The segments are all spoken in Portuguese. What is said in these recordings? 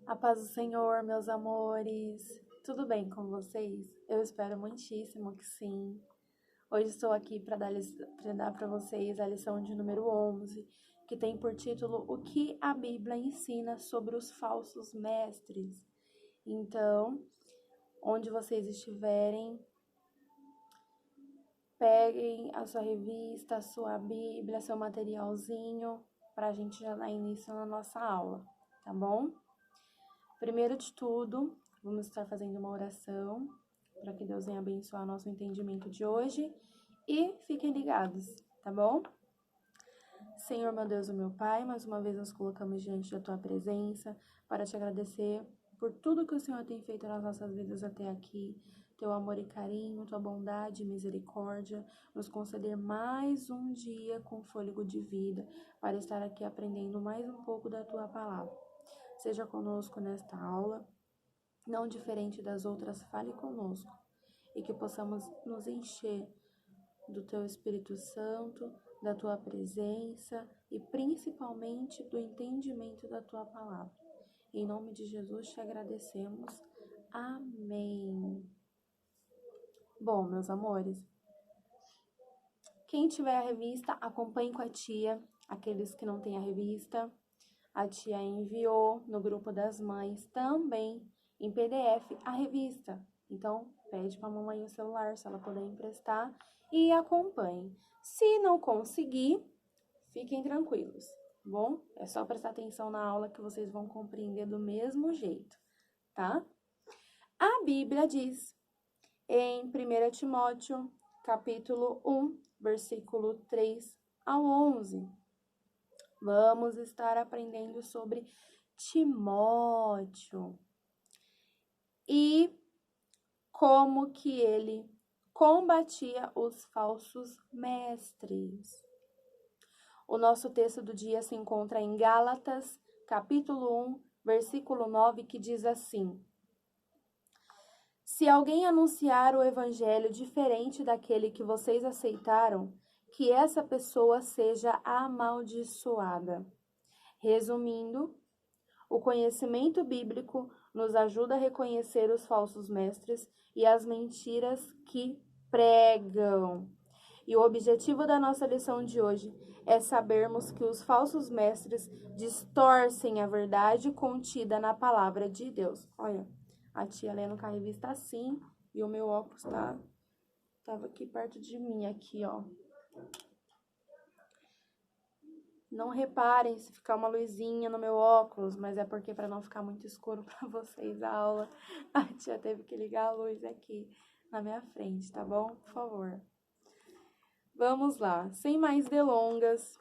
A paz do Senhor, meus amores. Tudo bem com vocês? Eu espero muitíssimo que sim. Hoje estou aqui para dar para vocês a lição de número 11, que tem por título O que a Bíblia ensina sobre os falsos mestres. Então, onde vocês estiverem, peguem a sua revista, a sua Bíblia, seu materialzinho, para a gente já dar início na nossa aula, tá bom? Primeiro de tudo, vamos estar fazendo uma oração para que Deus venha abençoar nosso entendimento de hoje e fiquem ligados, tá bom? Senhor, meu Deus e meu Pai, mais uma vez nos colocamos diante da Tua presença para te agradecer por tudo que o Senhor tem feito nas nossas vidas até aqui, Teu amor e carinho, Tua bondade e misericórdia, nos conceder mais um dia com fôlego de vida para estar aqui aprendendo mais um pouco da Tua palavra. Seja conosco nesta aula, não diferente das outras, fale conosco e que possamos nos encher do Teu Espírito Santo, da Tua presença e principalmente do entendimento da Tua palavra. Em nome de Jesus te agradecemos. Amém. Bom, meus amores, quem tiver a revista, acompanhe com a tia. Aqueles que não têm a revista, a tia enviou no grupo das mães também em PDF a revista. Então, pede para a mamãe o celular, se ela puder emprestar, e acompanhe. Se não conseguir, fiquem tranquilos, tá bom? É só prestar atenção na aula que vocês vão compreender do mesmo jeito, tá? A Bíblia diz em 1 Timóteo, capítulo 1, versículo 3 ao 11. Vamos estar aprendendo sobre Timóteo e como que ele combatia os falsos mestres. O nosso texto do dia se encontra em Gálatas, capítulo 1, versículo 9, que diz assim: Se alguém anunciar o evangelho diferente daquele que vocês aceitaram, que essa pessoa seja amaldiçoada. Resumindo, o conhecimento bíblico nos ajuda a reconhecer os falsos mestres e as mentiras que pregam. E o objetivo da nossa lição de hoje é sabermos que os falsos mestres distorcem a verdade contida na palavra de Deus. Olha, a tia lendo com a revista assim e o meu óculos tava aqui perto de mim, aqui, ó. Não reparem se ficar uma luzinha no meu óculos, mas é porque para não ficar muito escuro para vocês a aula, a tia teve que ligar a luz aqui na minha frente, tá bom? Por favor. Vamos lá, sem mais delongas.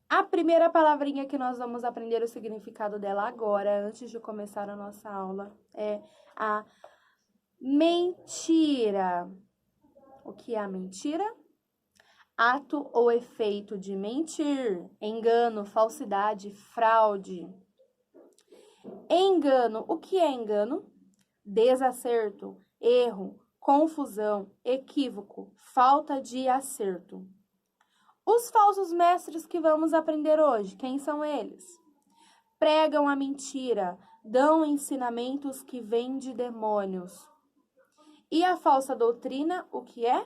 A primeira palavrinha que nós vamos aprender o significado dela agora, antes de começar a nossa aula, é a mentira. O que é a mentira? Ato ou efeito de mentir, engano, falsidade, fraude. Engano, o que é engano? Desacerto, erro, confusão, equívoco, falta de acerto. Os falsos mestres que vamos aprender hoje, quem são eles? Pregam a mentira, dão ensinamentos que vêm de demônios. E a falsa doutrina, o que é?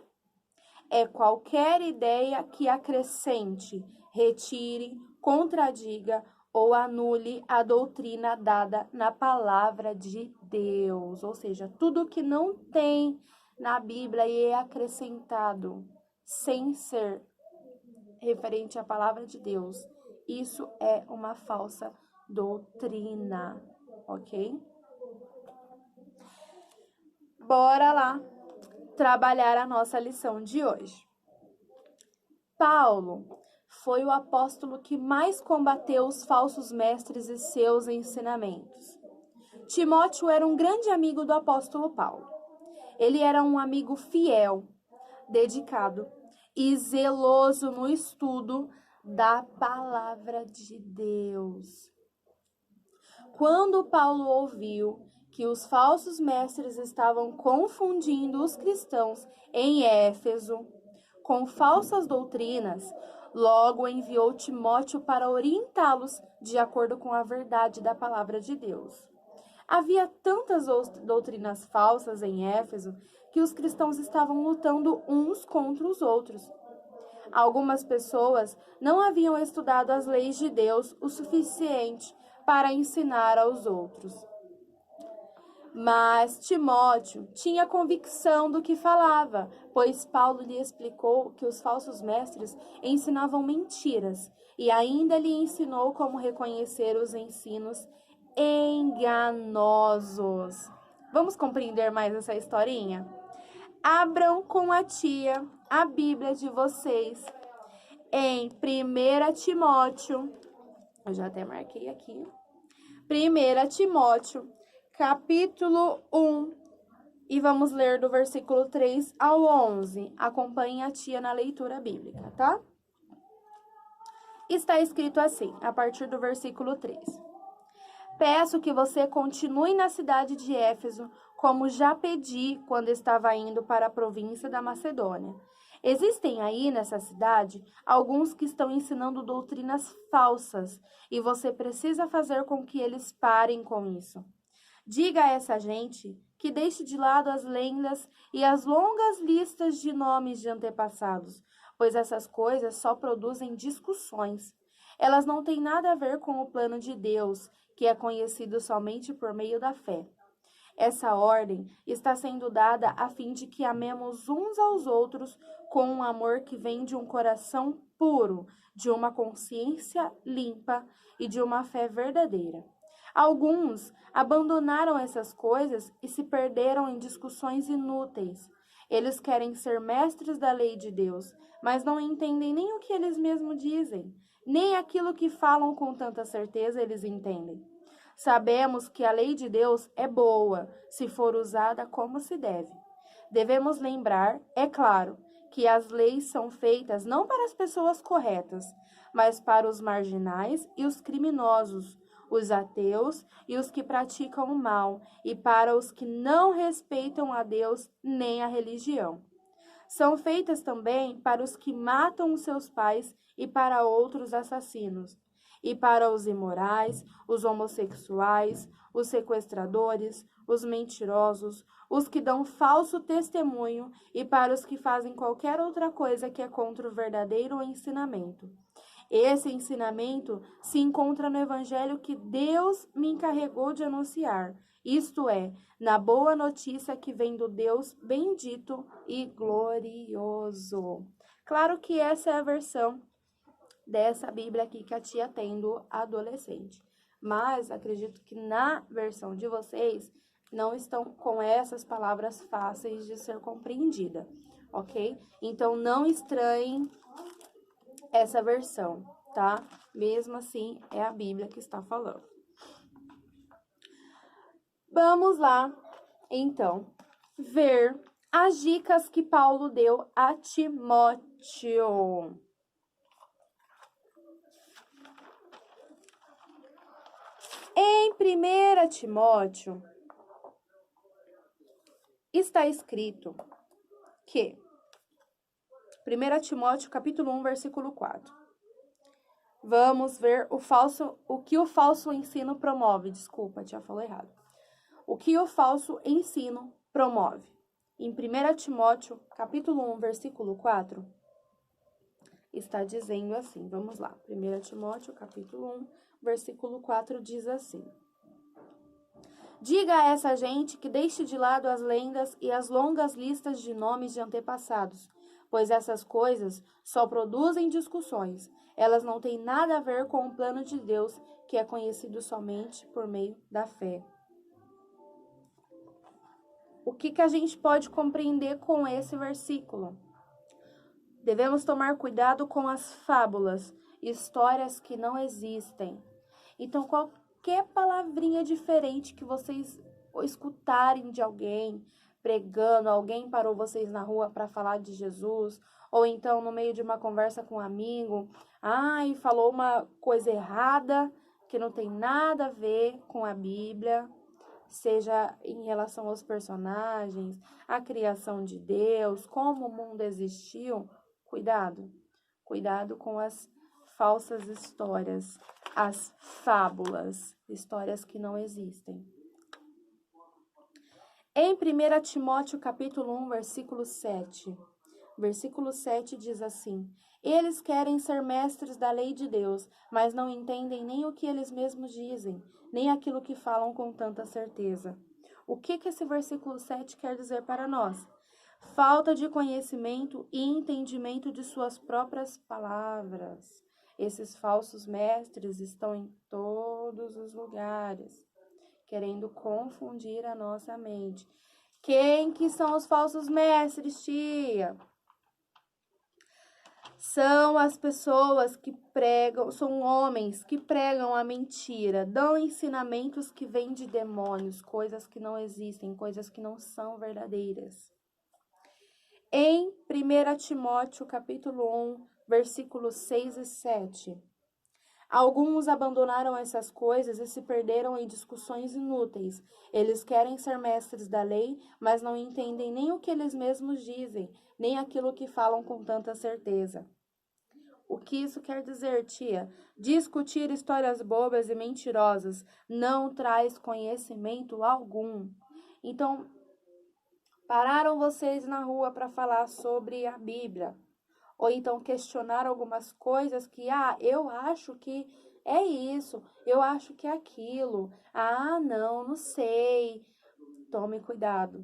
É qualquer ideia que acrescente, retire, contradiga ou anule a doutrina dada na palavra de Deus. Ou seja, tudo que não tem na Bíblia e é acrescentado sem ser referente à palavra de Deus, isso é uma falsa doutrina, ok? Bora lá trabalhar a nossa lição de hoje. Paulo foi o apóstolo que mais combateu os falsos mestres e seus ensinamentos. Timóteo era um grande amigo do apóstolo Paulo. Ele era um amigo fiel, dedicado e zeloso no estudo da palavra de Deus. Quando Paulo ouviu que os falsos mestres estavam confundindo os cristãos em Éfeso com falsas doutrinas, Logo enviou Timóteo para orientá-los de acordo com a verdade da palavra de Deus. Havia tantas doutrinas falsas em Éfeso que os cristãos estavam lutando uns contra os outros. Algumas pessoas não haviam estudado as leis de Deus o suficiente para ensinar aos outros. Mas Timóteo tinha convicção do que falava, pois Paulo lhe explicou que os falsos mestres ensinavam mentiras e ainda lhe ensinou como reconhecer os ensinos enganosos. Vamos compreender mais essa historinha? Abram com a tia a Bíblia de vocês em 1 Timóteo, eu já até marquei aqui, 1 Timóteo, capítulo 1, e vamos ler do versículo 3 ao 11. Acompanhe a tia na leitura bíblica, tá? Está escrito assim, a partir do versículo 3. Peço que você continue na cidade de Éfeso, como já pedi quando estava indo para a província da Macedônia. Existem aí nessa cidade alguns que estão ensinando doutrinas falsas e você precisa fazer com que eles parem com isso. Diga a essa gente que deixe de lado as lendas e as longas listas de nomes de antepassados, pois essas coisas só produzem discussões. Elas não têm nada a ver com o plano de Deus, que é conhecido somente por meio da fé. Essa ordem está sendo dada a fim de que amemos uns aos outros com um amor que vem de um coração puro, de uma consciência limpa e de uma fé verdadeira. Alguns abandonaram essas coisas e se perderam em discussões inúteis. Eles querem ser mestres da lei de Deus, mas não entendem nem o que eles mesmos dizem, nem aquilo que falam com tanta certeza eles entendem. Sabemos que a lei de Deus é boa, se for usada como se deve. Devemos lembrar, é claro, que as leis são feitas não para as pessoas corretas, mas para os marginais e os criminosos, os ateus e os que praticam o mal, e para os que não respeitam a Deus nem a religião. São feitas também para os que matam os seus pais e para outros assassinos, e para os imorais, os homossexuais, os sequestradores, os mentirosos, os que dão falso testemunho e para os que fazem qualquer outra coisa que é contra o verdadeiro ensinamento. Esse ensinamento se encontra no evangelho que Deus me encarregou de anunciar, isto é, na boa notícia que vem do Deus bendito e glorioso. Claro que essa é a versão dessa Bíblia aqui que a tia tem do adolescente, mas acredito que na versão de vocês não estão com essas palavras fáceis de ser compreendida, ok? Então não estranhem essa versão, tá? Mesmo assim, é a Bíblia que está falando. Vamos lá, então, ver as dicas que Paulo deu a Timóteo. Em 1 Timóteo, está escrito que 1 Timóteo, capítulo 1, versículo 4. Vamos ver o que o falso ensino promove. Desculpa, tia falou errado. O que o falso ensino promove. Em 1 Timóteo, capítulo 1, versículo 4, está dizendo assim. Vamos lá. 1 Timóteo, capítulo 1, versículo 4 diz assim: Diga a essa gente que deixe de lado as lendas e as longas listas de nomes de antepassados, pois essas coisas só produzem discussões. Elas não têm nada a ver com o plano de Deus, que é conhecido somente por meio da fé. O que a gente pode compreender com esse versículo? Devemos tomar cuidado com as fábulas, histórias que não existem. Então, qualquer palavrinha diferente que vocês escutarem de alguém pregando, alguém parou vocês na rua para falar de Jesus, ou então no meio de uma conversa com um amigo, e falou uma coisa errada que não tem nada a ver com a Bíblia, seja em relação aos personagens, a criação de Deus, como o mundo existiu, cuidado, Cuidado com as falsas histórias, as fábulas, histórias que não existem. Em 1 Timóteo capítulo 1, versículo 7. Versículo 7 diz assim: Eles querem ser mestres da lei de Deus, mas não entendem nem o que eles mesmos dizem, nem aquilo que falam com tanta certeza. O que esse versículo 7 quer dizer para nós? Falta de conhecimento e entendimento de suas próprias palavras. Esses falsos mestres estão em todos os lugares, querendo confundir a nossa mente. Quem que são os falsos mestres, tia? São as pessoas que pregam, são homens que pregam a mentira, dão ensinamentos que vêm de demônios, coisas que não existem, coisas que não são verdadeiras. Em 1 Timóteo capítulo 1, versículos 6 e 7. Alguns abandonaram essas coisas e se perderam em discussões inúteis. Eles querem ser mestres da lei, mas não entendem nem o que eles mesmos dizem, nem aquilo que falam com tanta certeza. O que isso quer dizer, tia? Discutir histórias bobas e mentirosas não traz conhecimento algum. Então, pararam vocês na rua para falar sobre a Bíblia. Ou então questionar algumas coisas que, eu acho que é isso, eu acho que é aquilo. Não sei. Tome cuidado.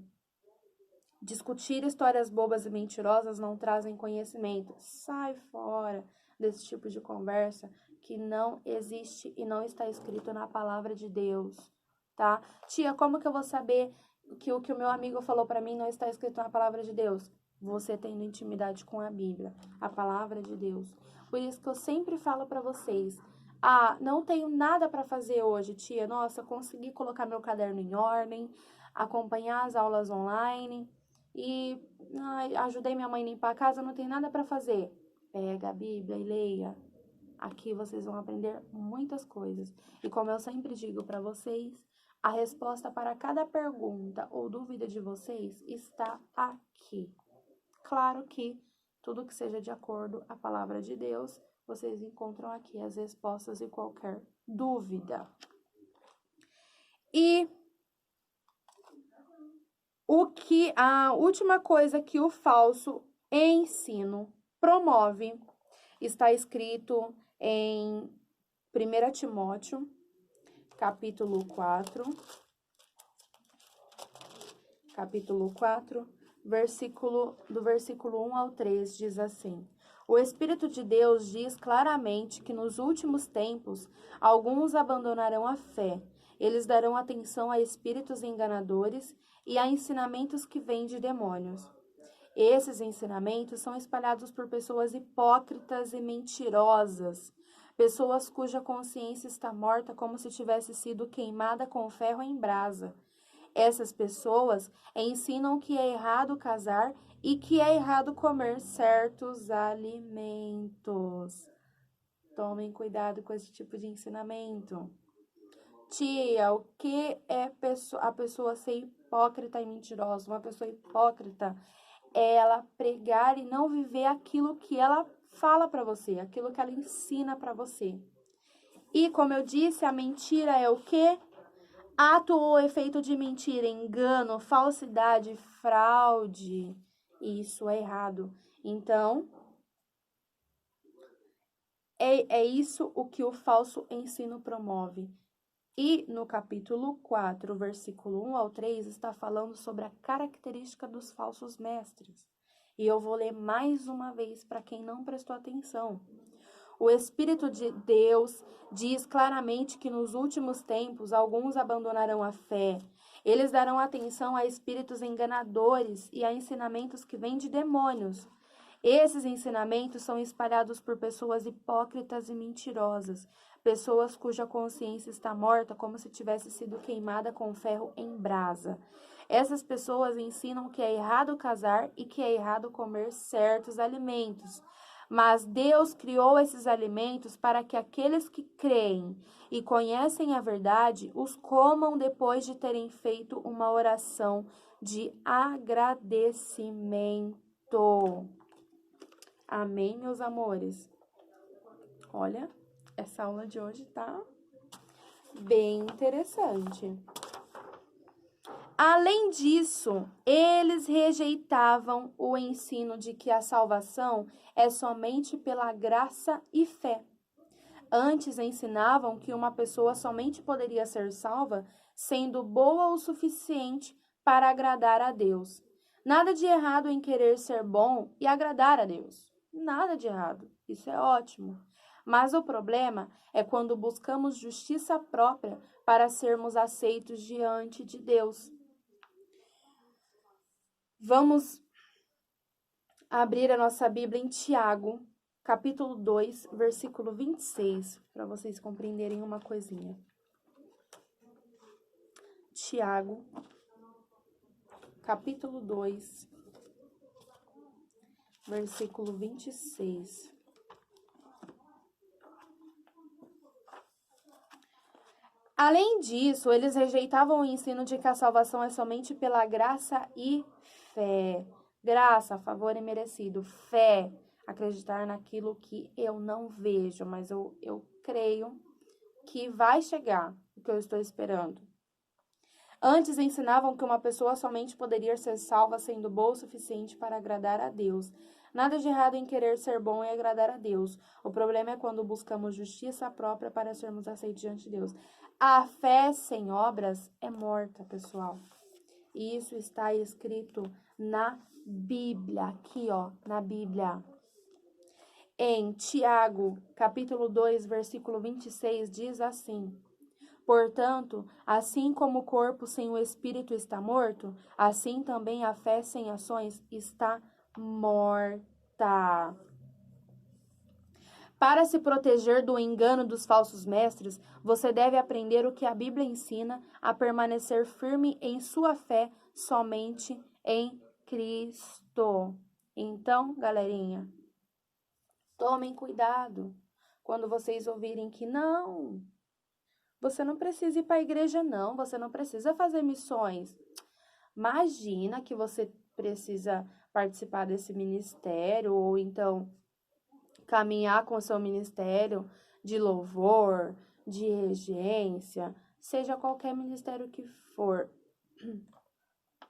Discutir histórias bobas e mentirosas não trazem conhecimento. Sai fora desse tipo de conversa que não existe e não está escrito na palavra de Deus, tá? Tia, como que eu vou saber que o que o meu amigo falou para mim não está escrito na palavra de Deus? Você tendo intimidade com a Bíblia, a palavra de Deus. Por isso que eu sempre falo para vocês, não tenho nada para fazer hoje, tia. Nossa, consegui colocar meu caderno em ordem, acompanhar as aulas online e ajudei minha mãe a limpar a casa, não tem nada para fazer. Pega a Bíblia e leia. Aqui vocês vão aprender muitas coisas. E como eu sempre digo para vocês, a resposta para cada pergunta ou dúvida de vocês está aqui. Claro que tudo que seja de acordo à palavra de Deus, vocês encontram aqui as respostas de qualquer dúvida. E a última coisa que o falso ensino promove está escrito em 1 Timóteo, capítulo 4, do versículo 1 ao 3, diz assim: O Espírito de Deus diz claramente que nos últimos tempos alguns abandonarão a fé. Eles darão atenção a espíritos enganadores e a ensinamentos que vêm de demônios. Esses ensinamentos são espalhados por pessoas hipócritas e mentirosas, pessoas cuja consciência está morta como se tivesse sido queimada com ferro em brasa. Essas pessoas ensinam que é errado casar e que é errado comer certos alimentos. Tomem cuidado com esse tipo de ensinamento. Tia, o que é a pessoa ser hipócrita e mentirosa? Uma pessoa hipócrita é ela pregar e não viver aquilo que ela fala para você, aquilo que ela ensina para você. E como eu disse, a mentira é o quê? Ato ou efeito de mentira, engano, falsidade, fraude. Isso é errado. Então, é isso o que o falso ensino promove. E no capítulo 4, versículo 1 ao 3, está falando sobre a característica dos falsos mestres. E eu vou ler mais uma vez para quem não prestou atenção. O Espírito de Deus diz claramente que nos últimos tempos alguns abandonarão a fé. Eles darão atenção a espíritos enganadores e a ensinamentos que vêm de demônios. Esses ensinamentos são espalhados por pessoas hipócritas e mentirosas, pessoas cuja consciência está morta como se tivesse sido queimada com ferro em brasa. Essas pessoas ensinam que é errado casar e que é errado comer certos alimentos. Mas Deus criou esses alimentos para que aqueles que creem e conhecem a verdade os comam depois de terem feito uma oração de agradecimento. Amém, meus amores? Olha, essa aula de hoje tá bem interessante. Além disso, eles rejeitavam o ensino de que a salvação é somente pela graça e fé. Antes ensinavam que uma pessoa somente poderia ser salva sendo boa o suficiente para agradar a Deus. Nada de errado em querer ser bom e agradar a Deus. Nada de errado. Isso é ótimo. Mas o problema é quando buscamos justiça própria para sermos aceitos diante de Deus. Vamos abrir a nossa Bíblia em Tiago, capítulo 2, versículo 26, para vocês compreenderem uma coisinha. Tiago, capítulo 2, versículo 26. Além disso, eles rejeitavam o ensino de que a salvação é somente pela graça e fé. Graça, favor imerecido. Fé, acreditar naquilo que eu não vejo, mas eu creio que vai chegar o que eu estou esperando. Antes ensinavam que uma pessoa somente poderia ser salva sendo boa o suficiente para agradar a Deus. Nada de errado em querer ser bom e agradar a Deus. O problema é quando buscamos justiça própria para sermos aceitos diante de Deus. A fé sem obras é morta, pessoal. E isso está escrito na Bíblia, aqui ó, na Bíblia. Em Tiago, capítulo 2, versículo 26, diz assim: portanto, assim como o corpo sem o espírito está morto, assim também a fé sem ações está morta. Para se proteger do engano dos falsos mestres, você deve aprender o que a Bíblia ensina a permanecer firme em sua fé somente em Cristo. Então, galerinha, tomem cuidado quando vocês ouvirem que não, você não precisa ir para a igreja não, você não precisa fazer missões. Imagina que você precisa participar desse ministério ou então caminhar com o seu ministério de louvor, de regência, seja qualquer ministério que for.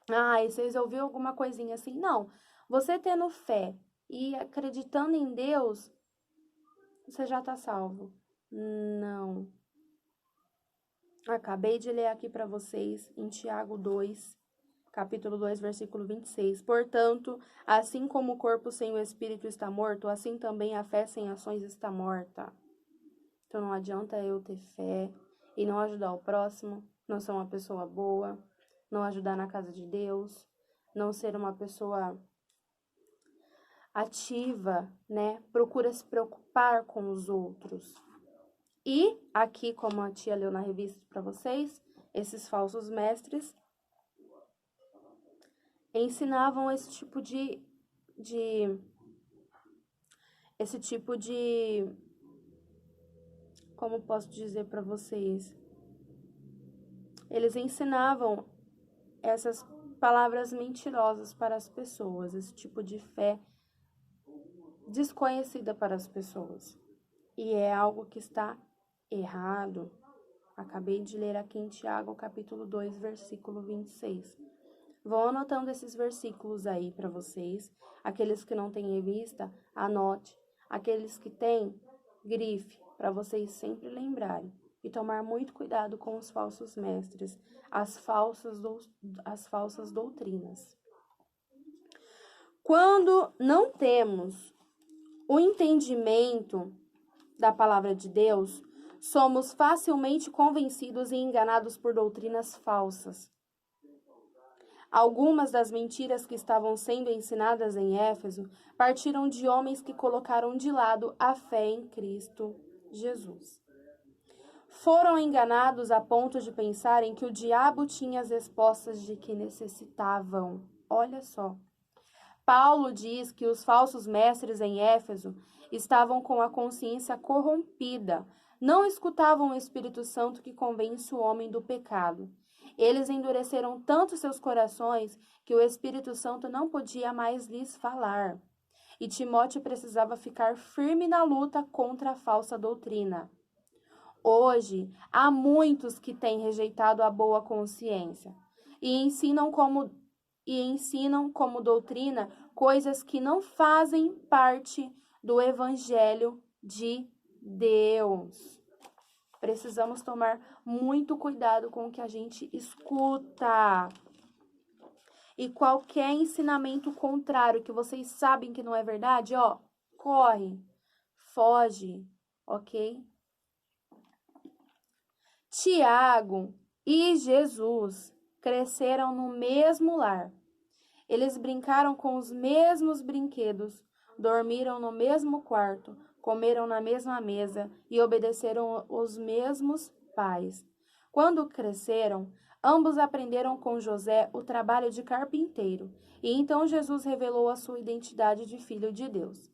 E vocês ouviram alguma coisinha assim? Não. Você tendo fé e acreditando em Deus, você já está salvo. Não. Acabei de ler aqui para vocês em Tiago 2, capítulo 2, versículo 26. Portanto, assim como o corpo sem o espírito está morto, assim também a fé sem ações está morta. Então não adianta eu ter fé e não ajudar o próximo, não ser uma pessoa boa, não ajudar na casa de Deus, não ser uma pessoa ativa, né? Procura se preocupar com os outros. E aqui, como a tia leu na revista para vocês, esses falsos mestres ensinavam esse tipo de como posso dizer para vocês? Eles ensinavam essas palavras mentirosas para as pessoas, esse tipo de fé desconhecida para as pessoas. E é algo que está errado. Acabei de ler aqui em Tiago, capítulo 2, versículo 26. Vão anotando esses versículos aí para vocês. Aqueles que não têm revista, anote. Aqueles que têm, grife, para vocês sempre lembrarem. E tomar muito cuidado com os falsos mestres, as falsas doutrinas. Quando não temos o entendimento da palavra de Deus, somos facilmente convencidos e enganados por doutrinas falsas. Algumas das mentiras que estavam sendo ensinadas em Éfeso partiram de homens que colocaram de lado a fé em Cristo Jesus. Foram enganados a ponto de pensarem que o diabo tinha as respostas de que necessitavam. Olha só. Paulo diz que os falsos mestres em Éfeso estavam com a consciência corrompida, não escutavam o Espírito Santo que convence o homem do pecado. Eles endureceram tanto seus corações que o Espírito Santo não podia mais lhes falar. e Timóteo precisava ficar firme na luta contra a falsa doutrina. Hoje, há muitos que têm rejeitado a boa consciência e ensinam como doutrina coisas que não fazem parte do Evangelho de Deus. Precisamos tomar muito cuidado com o que a gente escuta. E qualquer ensinamento contrário que vocês sabem que não é verdade, corre, foge, ok? Tiago e Jesus cresceram no mesmo lar. Eles brincaram com os mesmos brinquedos, dormiram no mesmo quarto, comeram na mesma mesa e obedeceram os mesmos pais. Quando cresceram, ambos aprenderam com José o trabalho de carpinteiro, e então Jesus revelou a sua identidade de filho de Deus.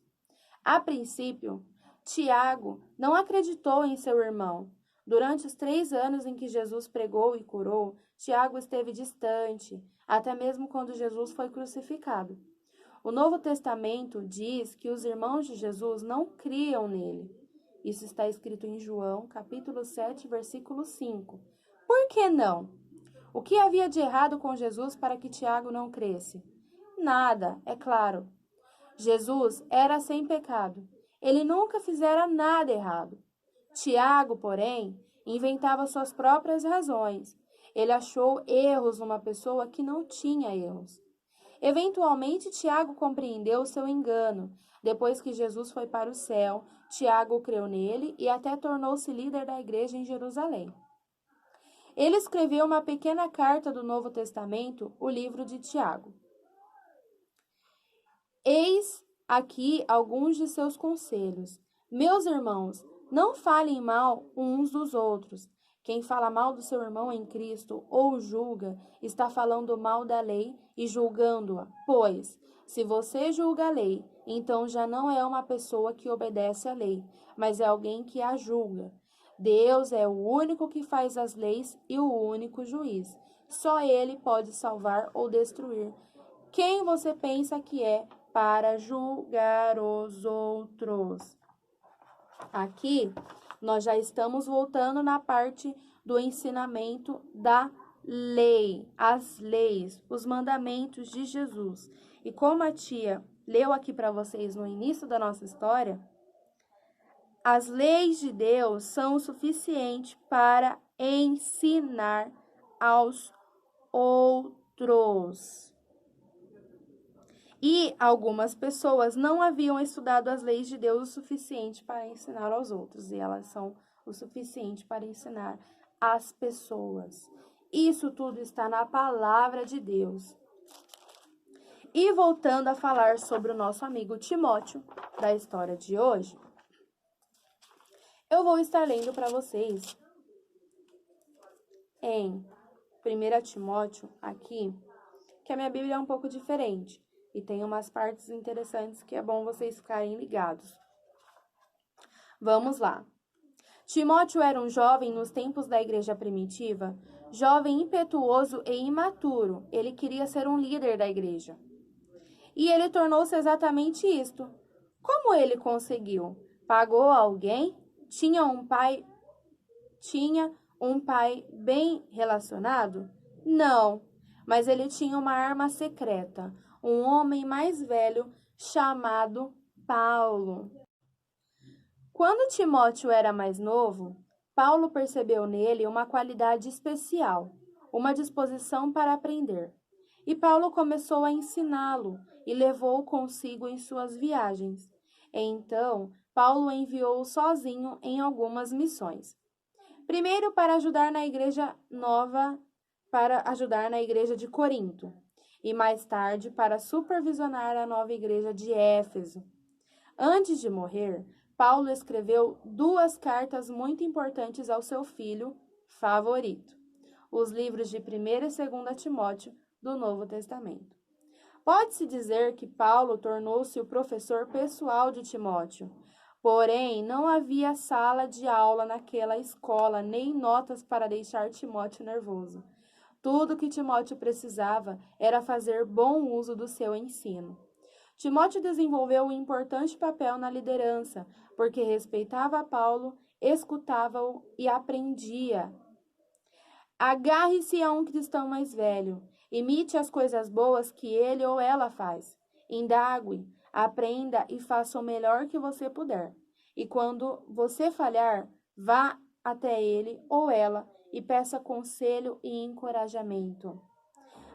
A princípio, Tiago não acreditou em seu irmão. Durante os 3 anos em que Jesus pregou e curou, Tiago esteve distante, até mesmo quando Jesus foi crucificado. O Novo Testamento diz que os irmãos de Jesus não criam nele. Isso está escrito em João, capítulo 7, versículo 5. Por que não? O que havia de errado com Jesus para que Tiago não cresce? Nada, é claro. Jesus era sem pecado. Ele nunca fizera nada errado. Tiago, porém, inventava suas próprias razões. Ele achou erros numa pessoa que não tinha erros. Eventualmente, Tiago compreendeu seu engano. Depois que Jesus foi para o céu, Tiago creu nele e até tornou-se líder da igreja em Jerusalém. Ele escreveu uma pequena carta do Novo Testamento, o livro de Tiago. Eis aqui alguns de seus conselhos. Meus irmãos, não falem mal uns dos outros. Quem fala mal do seu irmão em Cristo ou julga, está falando mal da lei e julgando-a. Pois, se você julga a lei, então já não é uma pessoa que obedece à lei, mas é alguém que a julga. Deus é o único que faz as leis e o único juiz. Só Ele pode salvar ou destruir. Quem você pensa que é para julgar os outros? Aqui, nós já estamos voltando na parte do ensinamento da lei, as leis, os mandamentos de Jesus. E como a tia leu aqui para vocês no início da nossa história, as leis de Deus são o suficiente para ensinar aos outros. E algumas pessoas não haviam estudado as leis de Deus o suficiente para ensinar aos outros, e elas são o suficiente para ensinar as pessoas. Isso tudo está na palavra de Deus. E voltando a falar sobre o nosso amigo Timóteo, da história de hoje, eu vou estar lendo para vocês em 1 Timóteo, aqui, que a minha Bíblia é um pouco diferente. E tem umas partes interessantes que é bom vocês ficarem ligados. Vamos lá. Timóteo era um jovem nos tempos da igreja primitiva, jovem impetuoso e imaturo. Ele queria ser um líder da igreja. E ele tornou-se exatamente isto. Como ele conseguiu? Pagou alguém? Tinha um pai bem relacionado? Não, mas ele tinha uma arma secreta. Um homem mais velho chamado Paulo. Quando Timóteo era mais novo, Paulo percebeu nele uma qualidade especial, uma disposição para aprender. E Paulo começou a ensiná-lo e levou-o consigo em suas viagens. Então, Paulo enviou-o sozinho em algumas missões. Primeiro, para ajudar na igreja de Corinto. E mais tarde para supervisionar a nova igreja de Éfeso. Antes de morrer, Paulo escreveu 2 cartas muito importantes ao seu filho favorito, os livros de 1º e 2º Timóteo do Novo Testamento. Pode-se dizer que Paulo tornou-se o professor pessoal de Timóteo, porém não havia sala de aula naquela escola, nem notas para deixar Timóteo nervoso. Tudo que Timóteo precisava era fazer bom uso do seu ensino. Timóteo desenvolveu um importante papel na liderança, porque respeitava Paulo, escutava-o e aprendia. Agarre-se a um cristão mais velho. Imite as coisas boas que ele ou ela faz. Indague, aprenda e faça o melhor que você puder. E quando você falhar, vá até ele ou ela e peça conselho e encorajamento.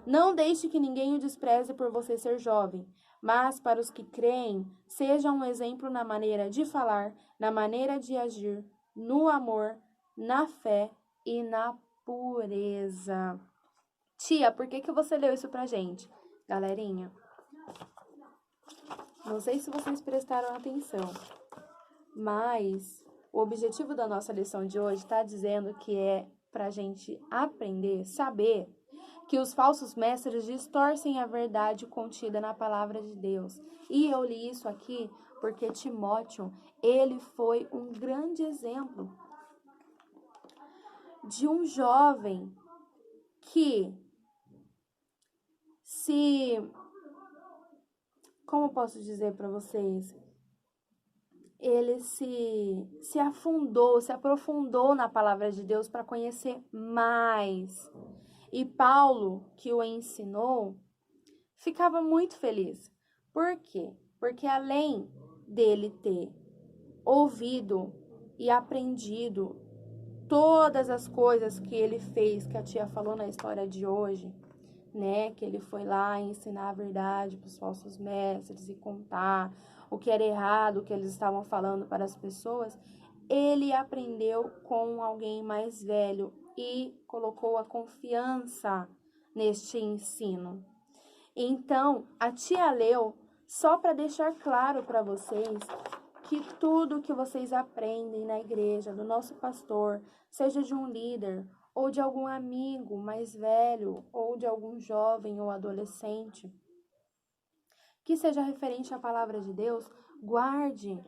Não deixe que ninguém o despreze por você ser jovem, mas para os que creem, seja um exemplo na maneira de falar, na maneira de agir, no amor, na fé e na pureza. Tia, por que você leu isso pra gente? Galerinha, não sei se vocês prestaram atenção, mas o objetivo da nossa lição de hoje está dizendo que é pra gente aprender, saber que os falsos mestres distorcem a verdade contida na palavra de Deus. E eu li isso aqui porque Timóteo, ele foi um grande exemplo de um jovem que como posso dizer para vocês? Ele se afundou, se aprofundou na palavra de Deus para conhecer mais. E Paulo, que o ensinou, ficava muito feliz. Por quê? Porque além dele ter ouvido e aprendido todas as coisas que ele fez, que a tia falou na história de hoje, né? Que ele foi lá ensinar a verdade para os falsos mestres e contar o que era errado, o que eles estavam falando para as pessoas. Ele aprendeu com alguém mais velho e colocou a confiança neste ensino. Então, a tia leu só para deixar claro para vocês que tudo que vocês aprendem na igreja, do nosso pastor, seja de um líder, ou de algum amigo mais velho, ou de algum jovem ou adolescente, que seja referente à palavra de Deus, guarde,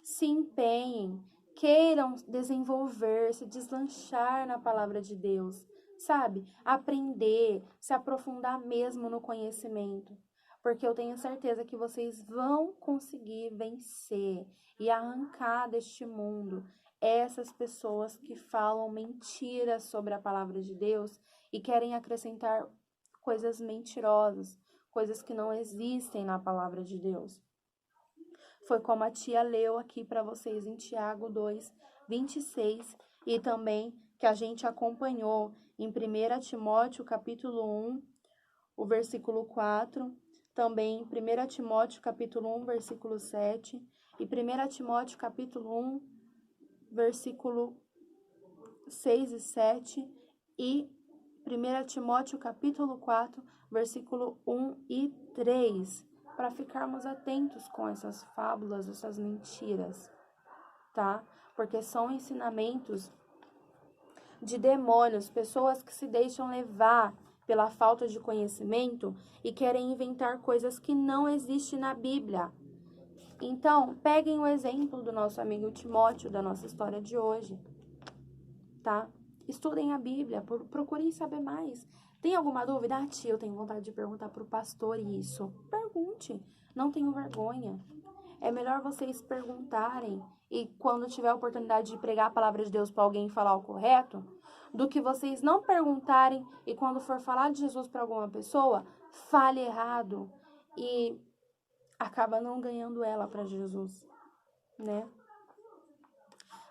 se empenhem, queiram desenvolver, se deslanchar na palavra de Deus, sabe? Aprender, se aprofundar mesmo no conhecimento. Porque eu tenho certeza que vocês vão conseguir vencer e arrancar deste mundo essas pessoas que falam mentiras sobre a palavra de Deus e querem acrescentar coisas mentirosas, coisas que não existem na palavra de Deus. Foi como a tia leu aqui para vocês em Tiago 2, 26, e também que a gente acompanhou em 1 Timóteo capítulo 1, o versículo 4, também 1 Timóteo capítulo 1, versículo 7, e 1 Timóteo capítulo 1, versículo 6 e 7, e 1 Timóteo capítulo 4, versículo 1 e 3, para ficarmos atentos com essas fábulas, essas mentiras, tá? Porque são ensinamentos de demônios, pessoas que se deixam levar pela falta de conhecimento e querem inventar coisas que não existem na Bíblia. Então, peguem o exemplo do nosso amigo Timóteo, da nossa história de hoje, tá? Estudem a Bíblia, procurem saber mais. Tem alguma dúvida? Ah, tia, eu tenho vontade de perguntar para o pastor isso. Pergunte, não tenho vergonha. É melhor vocês perguntarem e quando tiver a oportunidade de pregar a palavra de Deus para alguém falar o correto, do que vocês não perguntarem e quando for falar de Jesus para alguma pessoa, fale errado e acaba não ganhando ela para Jesus, né?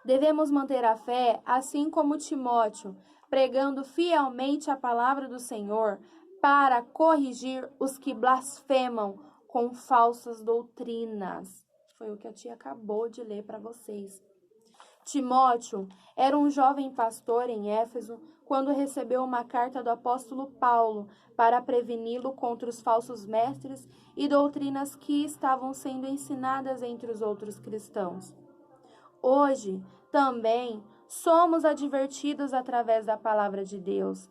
Devemos manter a fé, assim como Timóteo, pregando fielmente a palavra do Senhor para corrigir os que blasfemam com falsas doutrinas. Foi o que a tia acabou de ler para vocês. Timóteo era um jovem pastor em Éfeso quando recebeu uma carta do apóstolo Paulo para preveni-lo contra os falsos mestres e doutrinas que estavam sendo ensinadas entre os outros cristãos. Hoje, também, somos advertidos através da palavra de Deus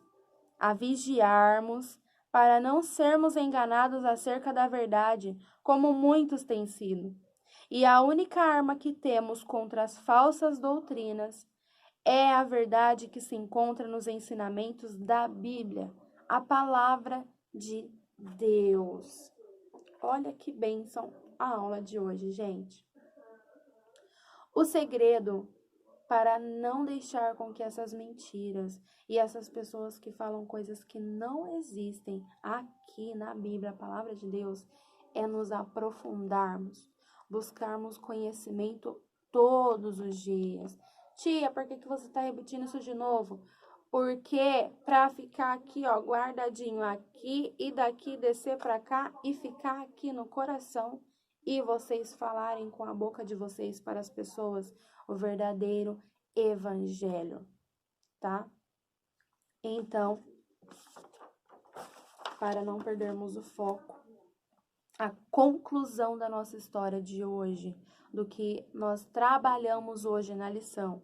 a vigiarmos para não sermos enganados acerca da verdade, como muitos têm sido. E a única arma que temos contra as falsas doutrinas é a verdade que se encontra nos ensinamentos da Bíblia, a palavra de Deus. Olha que bênção a aula de hoje, gente. O segredo para não deixar com que essas mentiras e essas pessoas que falam coisas que não existem aqui na Bíblia, a palavra de Deus, é nos aprofundarmos, buscarmos conhecimento todos os dias. Tia, por que você está repetindo isso de novo? Porque para ficar aqui, ó, guardadinho aqui e daqui descer para cá e ficar aqui no coração e vocês falarem com a boca de vocês para as pessoas o verdadeiro evangelho, tá? Então, para não perdermos o foco, a conclusão da nossa história de hoje, do que nós trabalhamos hoje na lição.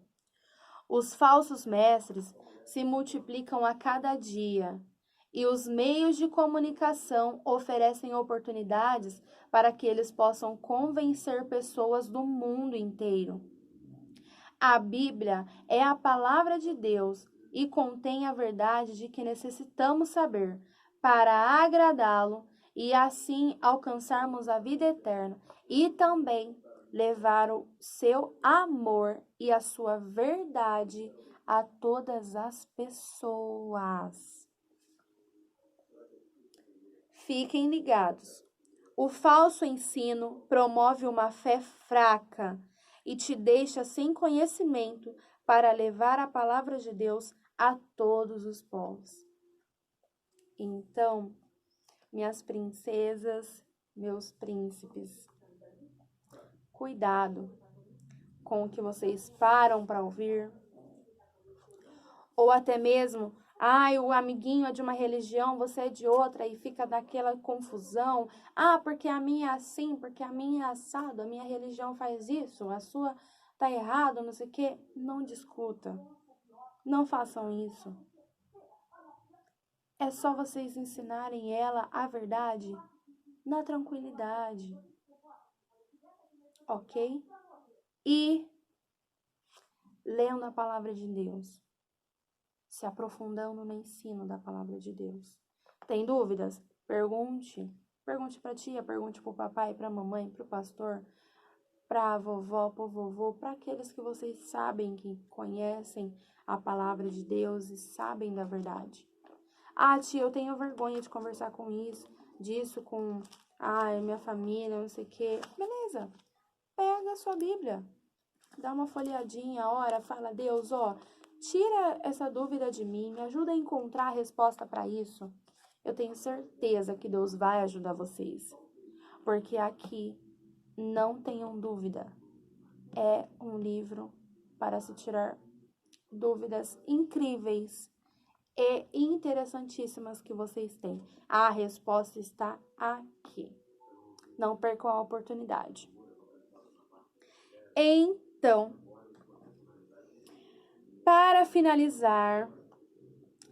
Os falsos mestres se multiplicam a cada dia e os meios de comunicação oferecem oportunidades para que eles possam convencer pessoas do mundo inteiro. A Bíblia é a palavra de Deus e contém a verdade de que necessitamos saber para agradá-lo e assim alcançarmos a vida eterna e também levar o seu amor e a sua verdade a todas as pessoas. Fiquem ligados. O falso ensino promove uma fé fraca e te deixa sem conhecimento para levar a palavra de Deus a todos os povos. Então, minhas princesas, meus príncipes, cuidado com o que vocês param para ouvir, ou até mesmo, o amiguinho é de uma religião, você é de outra, e fica daquela confusão. Porque a minha é assim, porque a minha é assado, a minha religião faz isso, a sua tá errado, não sei o quê. Não discuta. Não façam isso. É só vocês ensinarem ela a verdade na tranquilidade. Ok? E lendo a palavra de Deus. Se aprofundando no ensino da palavra de Deus. Tem dúvidas? Pergunte. Pergunte para a tia, pergunte para o papai, para a mamãe, para o pastor, para a vovó, para o vovô, para aqueles que vocês sabem, que conhecem a palavra de Deus e sabem da verdade. Tia, eu tenho vergonha de conversar disso com minha família, não sei o quê. Beleza, pega a sua Bíblia, dá uma folheadinha, ora, fala, Deus, tira essa dúvida de mim, me ajuda a encontrar a resposta para isso. Eu tenho certeza que Deus vai ajudar vocês. Porque aqui, não tenham dúvida, é um livro para se tirar dúvidas incríveis e interessantíssimas que vocês têm. A resposta está aqui. Não percam a oportunidade. Então, para finalizar,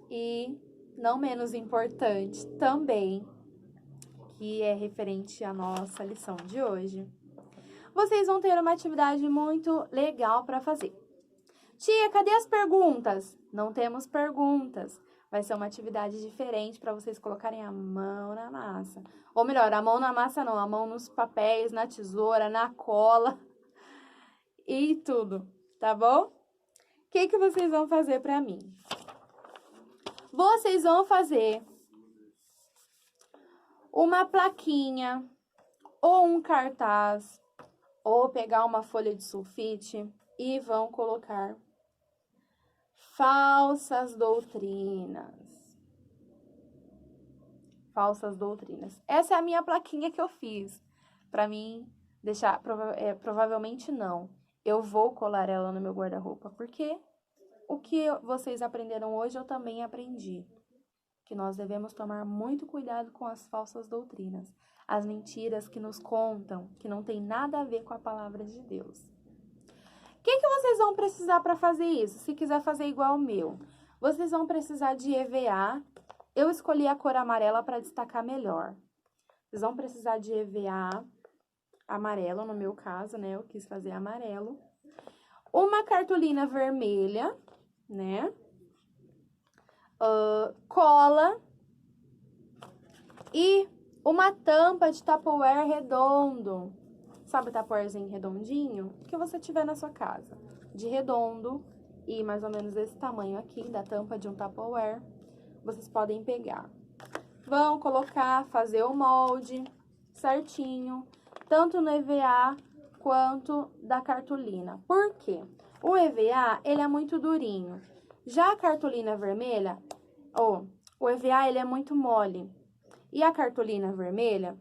e não menos importante também, que é referente à nossa lição de hoje, vocês vão ter uma atividade muito legal para fazer. Tia, cadê as perguntas? Não temos perguntas. Vai ser uma atividade diferente para vocês colocarem a mão na massa. Ou melhor, a mão na massa não, a mão nos papéis, na tesoura, na cola e tudo, tá bom? O que vocês vão fazer para mim? Vocês vão fazer uma plaquinha ou um cartaz ou pegar uma folha de sulfite e vão colocar falsas doutrinas. Falsas doutrinas. Essa é a minha plaquinha que eu fiz. Para mim, deixar... provavelmente não. Eu vou colar ela no meu guarda-roupa. Porque o que vocês aprenderam hoje, eu também aprendi. Que nós devemos tomar muito cuidado com as falsas doutrinas. As mentiras que nos contam, que não tem nada a ver com a palavra de Deus. O que vocês vão precisar para fazer isso? Se quiser fazer igual o meu. Vocês vão precisar de EVA. Eu escolhi a cor amarela para destacar melhor. Vocês vão precisar de EVA amarelo, no meu caso, né? Eu quis fazer amarelo. Uma cartolina vermelha, né? Cola. E Uma tampa de Tupperware redondo. Sabe o Tupperwarezinho redondinho? Que você tiver na sua casa. De redondo e mais ou menos esse tamanho aqui, da tampa de um Tupperware, vocês podem pegar. Vão colocar, fazer o molde certinho, tanto no EVA quanto da cartolina. Por quê? O EVA, ele é muito durinho. Já a cartolina vermelha, o EVA, ele é muito mole. E a cartolina vermelha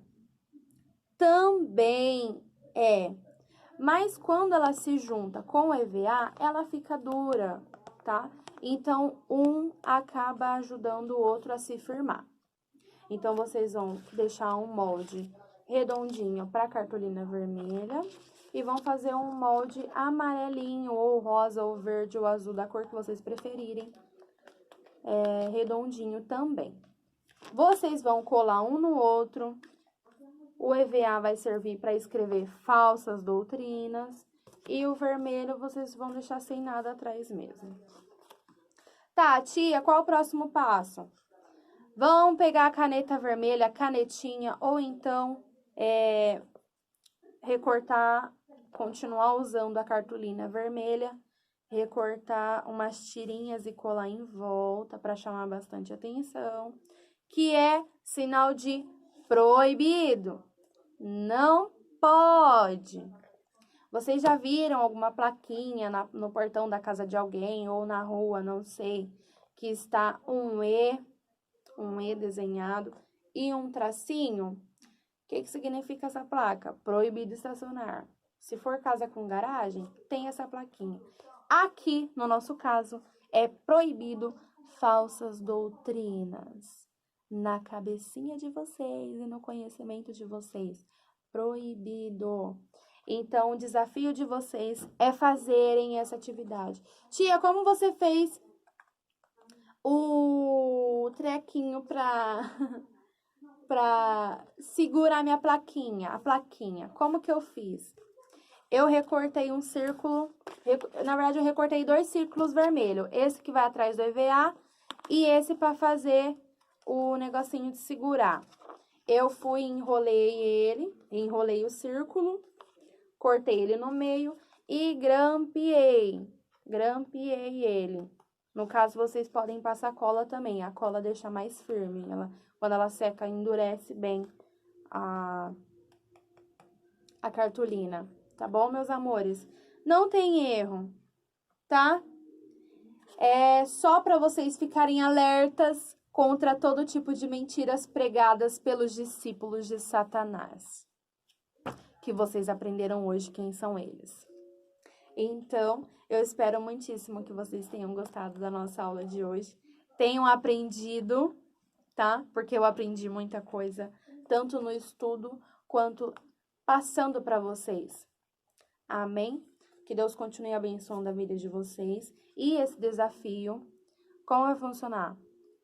também é. Mas quando ela se junta com o EVA, ela fica dura, tá? Então, um acaba ajudando o outro a se firmar. Então, vocês vão deixar um molde redondinho para cartolina vermelha e vão fazer um molde amarelinho, ou rosa, ou verde, ou azul, da cor que vocês preferirem, redondinho também. Vocês vão colar um no outro. O EVA vai servir para escrever falsas doutrinas. E o vermelho vocês vão deixar sem nada atrás mesmo. Tá, tia, qual o próximo passo? Vão pegar a caneta vermelha, a canetinha, ou então recortar, continuar usando a cartolina vermelha, recortar umas tirinhas e colar em volta para chamar bastante atenção, que é sinal de proibido. Não pode. Vocês já viram alguma plaquinha no portão da casa de alguém ou na rua, não sei, que está um E desenhado e um tracinho? O que significa essa placa? Proibido estacionar. Se for casa com garagem, tem essa plaquinha. Aqui, no nosso caso, é proibido falsas doutrinas. Na cabecinha de vocês e no conhecimento de vocês. Proibido. Então, o desafio de vocês é fazerem essa atividade. Tia, como você fez o trequinho pra segurar minha plaquinha? A plaquinha. Como que eu fiz? Eu recortei um círculo, na verdade eu recortei 2 círculos vermelhos. Esse que vai atrás do EVA e esse para fazer o negocinho de segurar. Eu fui, enrolei o círculo, cortei ele no meio e grampeei ele. No caso, vocês podem passar cola também, a cola deixa mais firme, quando ela seca, endurece bem a cartolina, tá bom, meus amores? Não tem erro, tá? É só para vocês ficarem alertas contra todo tipo de mentiras pregadas pelos discípulos de Satanás, que vocês aprenderam hoje quem são eles. Então, eu espero muitíssimo que vocês tenham gostado da nossa aula de hoje, tenham aprendido, tá? Porque eu aprendi muita coisa, tanto no estudo quanto passando para vocês. Amém? Que Deus continue abençoando a vida de vocês. E esse desafio, como vai funcionar?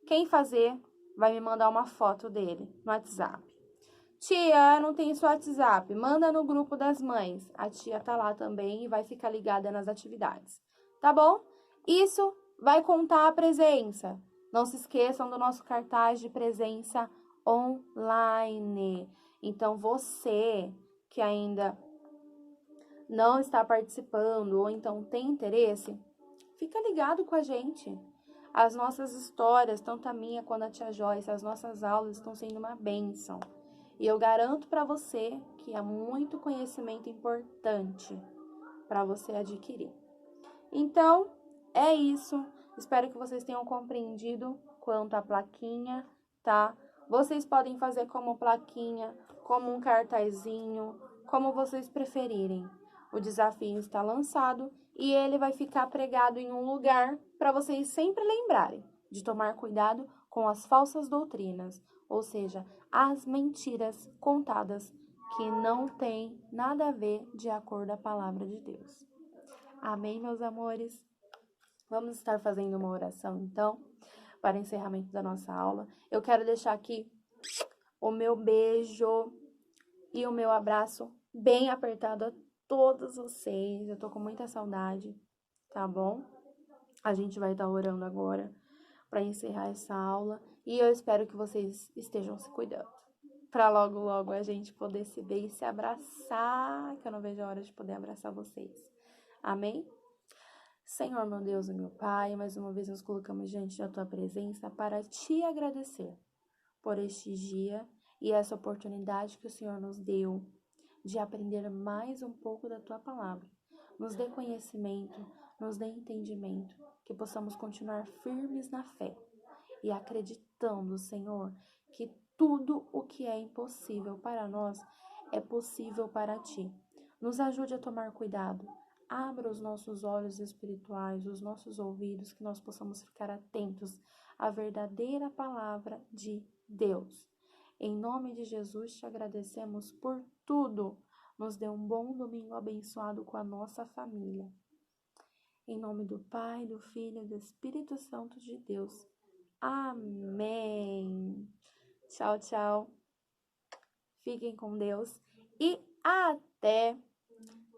Quem fazer vai me mandar uma foto dele no WhatsApp. Tia, eu não tenho seu WhatsApp. Manda no grupo das mães. A tia tá lá também e vai ficar ligada nas atividades. Tá bom? Isso vai contar a presença. Não se esqueçam do nosso cartaz de presença online. Então, você que ainda não está participando ou então tem interesse, fica ligado com a gente. As nossas histórias, tanto a minha quanto a tia Joyce, as nossas aulas estão sendo uma bênção. E eu garanto para você que é muito conhecimento importante para você adquirir. Então, é isso. Espero que vocês tenham compreendido quanto à plaquinha, tá? Vocês podem fazer como plaquinha, como um cartazinho, como vocês preferirem. O desafio está lançado e ele vai ficar pregado em um lugar para vocês sempre lembrarem de tomar cuidado com as falsas doutrinas, ou seja, as mentiras contadas que não têm nada a ver de acordo com a palavra de Deus. Amém, meus amores? Vamos estar fazendo uma oração, então, para encerramento da nossa aula. Eu quero deixar aqui o meu beijo e o meu abraço bem apertado a todos vocês. Eu tô com muita saudade, tá bom? A gente vai estar orando agora para encerrar essa aula e eu espero que vocês estejam se cuidando, Pra logo, logo a gente poder se ver e se abraçar, que eu não vejo a hora de poder abraçar vocês. Amém? Senhor, meu Deus e meu Pai, mais uma vez nos colocamos diante da Tua presença para Te agradecer por este dia e essa oportunidade que o Senhor nos deu de aprender mais um pouco da Tua palavra. Nos dê conhecimento, nos dê entendimento, que possamos continuar firmes na fé e acreditando, Senhor, que tudo o que é impossível para nós é possível para Ti. Nos ajude a tomar cuidado. Abra os nossos olhos espirituais, os nossos ouvidos, que nós possamos ficar atentos à verdadeira palavra de Deus. Em nome de Jesus, te agradecemos por tudo. Nos dê um bom domingo abençoado com a nossa família. Em nome do Pai, do Filho e do Espírito Santo de Deus. Amém. Tchau, tchau. Fiquem com Deus e até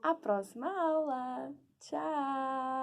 a próxima aula. Tchau.